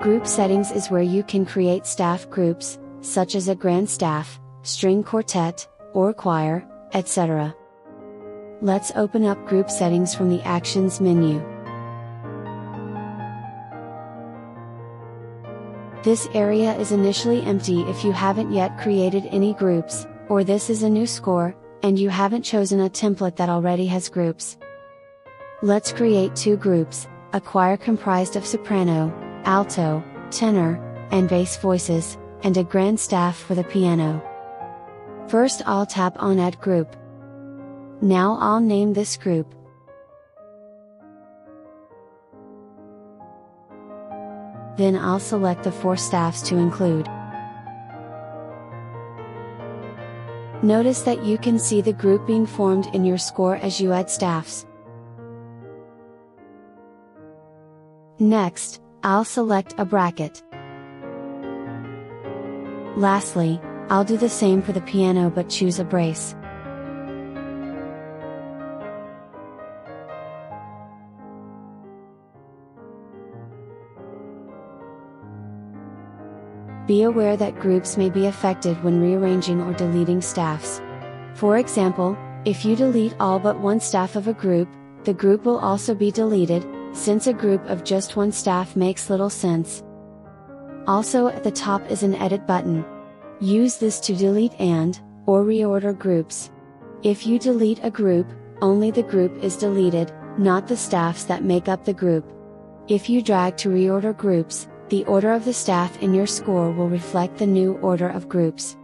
Group settings is where you can create staff groups, such as a grand staff, string quartet, or choir, etc. Let's open up group settings from the Actions menu. This area is initially empty if you haven't yet created any groups, or this is a new score, and you haven't chosen a template that already has groups. Let's create 2 groups, a choir comprised of soprano, alto, tenor, and bass voices, and a grand staff for the piano. First I'll tap on Add Group. Now I'll name this group. Then I'll select the 4 staffs to include. Notice that you can see the group being formed in your score as you add staffs. Next, I'll select a bracket. Lastly, I'll do the same for the piano but choose a brace. Be aware that groups may be affected when rearranging or deleting staffs. For example, if you delete all but one staff of a group, the group will also be deleted, since a group of just one staff makes little sense. Also at the top is an Edit button. Use this to delete or reorder groups. If you delete a group, only the group is deleted, not the staffs that make up the group. If you drag to reorder groups, the order of the staff in your score will reflect the new order of groups.